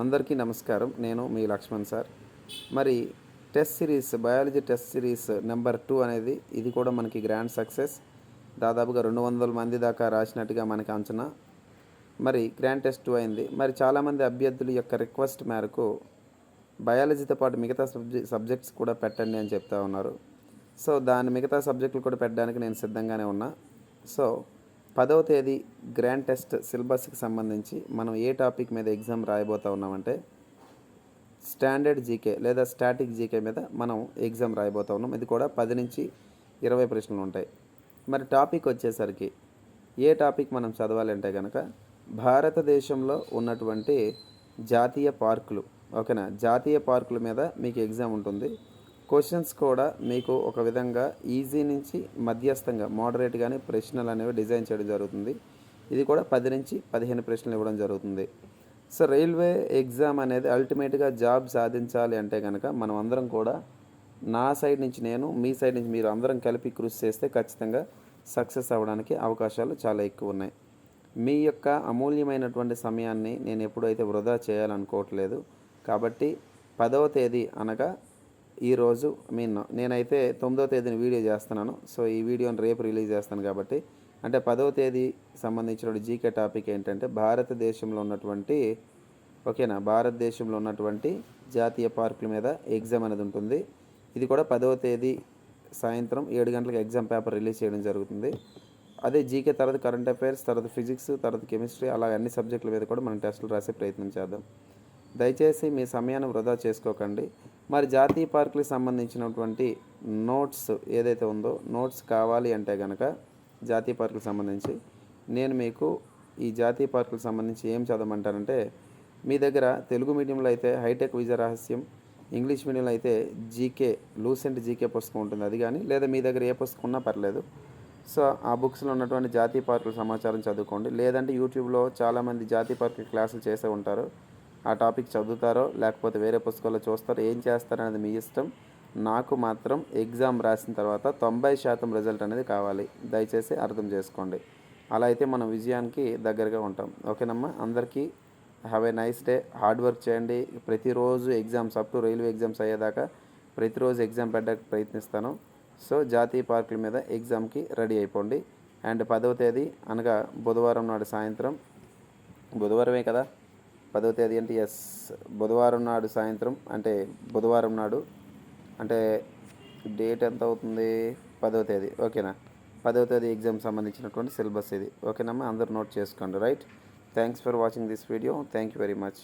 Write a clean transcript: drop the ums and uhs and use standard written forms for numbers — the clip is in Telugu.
అందరికీ నమస్కారం. నేను మీ లక్ష్మణ్ సార్. మరి test series biology test series number 2 అనేది ఇది కూడా మనకి గ్రాండ్ సక్సెస్. దాదాపుగా 200 మంది దాకా రాసినట్టుగా మనకి అంచనా. మరి గ్రాండ్ టెస్ట్ 2 అయింది. మరి చాలామంది అభ్యర్థుల యొక్క రిక్వెస్ట్ మేరకు బయాలజీతో పాటు మిగతా సబ్జెక్ట్స్ కూడా పెట్టండి అని చెప్తా ఉన్నారు. సో దాని మిగతా సబ్జెక్టులు కూడా పెట్టడానికి నేను సిద్ధంగానే ఉన్నా. సో 10వ తేదీ గ్రాండ్ టెస్ట్ సిలబస్కి సంబంధించి మనం ఏ టాపిక్ మీద ఎగ్జామ్ రాయబోతా ఉన్నామంటే స్టాండర్డ్ జీకే లేదా స్టాటిక్ జీకే మీద మనం ఎగ్జామ్ రాయబోతా ఉన్నాం. ఇది కూడా 10 నుంచి 20 ప్రశ్నలు ఉంటాయి. మరి టాపిక్ వచ్చేసరికి ఏ టాపిక్ మనం చదవాలి అంటే కనుక భారతదేశంలో ఉన్నటువంటి జాతీయ పార్కులు. ఓకేనా, జాతీయ పార్కుల మీద మీకు ఎగ్జామ్ ఉంటుంది. క్వశ్చన్స్ కూడా మీకు ఒక విధంగా ఈజీ నుంచి మధ్యస్థంగా మోడరేట్గానే ప్రశ్నలు అనేవి డిజైన్ చేయడం జరుగుతుంది. ఇది కూడా 10 నుంచి 15 ప్రశ్నలు ఇవ్వడం జరుగుతుంది. సో రైల్వే ఎగ్జామ్ అనేది అల్టిమేట్గా జాబ్ సాధించాలి అంటే కనుక మనం అందరం కూడా నా సైడ్ నుంచి నేను, మీ సైడ్ నుంచి మీరు అందరం కలిపి కృషి చేస్తే ఖచ్చితంగా సక్సెస్ అవ్వడానికి అవకాశాలు చాలా ఎక్కువ ఉన్నాయి. మీ యొక్క అమూల్యమైనటువంటి సమయాన్ని నేను ఎప్పుడైతే వృధా చేయాలనుకోవట్లేదు. కాబట్టి 10వ తేదీ అనగా ఈరోజు నేనైతే 9వ తేదీని వీడియో చేస్తున్నాను. సో ఈ వీడియోని రేపు రిలీజ్ చేస్తాను. కాబట్టి అంటే 10వ తేదీ సంబంధించిన జీకే టాపిక్ ఏంటంటే భారతదేశంలో ఉన్నటువంటి జాతీయ పార్కుల మీద ఎగ్జామ్ అనేది ఉంటుంది. ఇది కూడా 10వ తేదీ సాయంత్రం 7 గంటలకు ఎగ్జామ్ పేపర్ రిలీజ్ చేయడం జరుగుతుంది. అదే జీకే తర్వాత కరెంట్ అఫైర్స్, తర్వాత ఫిజిక్స్, తర్వాత కెమిస్ట్రీ, అలా అన్ని సబ్జెక్టుల మీద కూడా మనం టెస్టులు రాసే ప్రయత్నం చేద్దాం. దయచేసి మీ సమయాన్ని వృధా చేసుకోకండి. మరి జాతీయ పార్కులకు సంబంధించినటువంటి నోట్స్ ఏదైతే ఉందో నోట్స్ కావాలి అంటే కనుక జాతీయ పార్కులకు సంబంధించి నేను మీకు ఈ జాతీయ పార్కులకు సంబంధించి ఏం చదవమంటానంటే మీ దగ్గర తెలుగు మీడియంలో అయితే హైటెక్ విజయ రహస్యం, ఇంగ్లీష్ మీడియంలో అయితే జీకే లూసెంట్ జీకే పుస్తకం ఉంటుంది, అది కానీ లేదా మీ దగ్గర ఏ పుస్తకం ఉన్నా పర్లేదు. సో ఆ బుక్స్లో ఉన్నటువంటి జాతీయ పార్కుల సమాచారం చదువుకోండి. లేదంటే యూట్యూబ్లో చాలామంది జాతీయ పార్కుల క్లాసులు చేసే ఉంటారు. ఆ టాపిక్ చదువుతారో లేకపోతే వేరే పుస్తకాల్లో చూస్తారో, ఏం చేస్తారనేది మీ ఇష్టం. నాకు మాత్రం ఎగ్జామ్ రాసిన తర్వాత 90% రిజల్ట్ అనేది కావాలి. దయచేసి అర్థం చేసుకోండి. అలా అయితే మనం విజయానికి దగ్గరగా ఉంటాం. ఓకేనమ్మా, అందరికీ have a nice day. Hard work చేయండి. ప్రతిరోజు exams up to railway exams అయ్యేదాకా ప్రతిరోజు ఎగ్జామ్ పెట్టడానికి ప్రయత్నిస్తాను. సో జాతీయ పార్కుల మీద ఎగ్జామ్కి రెడీ అయిపోండి. అండ్ 10వ తేదీ అనగా బుధవారం నాడు సాయంత్రం, బుధవారమే కదా 10వ తేదీ అంటే బుధవారం నాడు సాయంత్రం, అంటే బుధవారం నాడు అంటే డేట్ ఎంత అవుతుంది, 10వ తేదీ. ఓకేనా, 10వ తేదీ ఎగ్జామ్ సంబంధించినటువంటి సిలబస్ ఇది. ఓకేనమ్మా, అందరూ నోట్ చేసుకోండి. Right, thanks for watching this video. Thank you very much.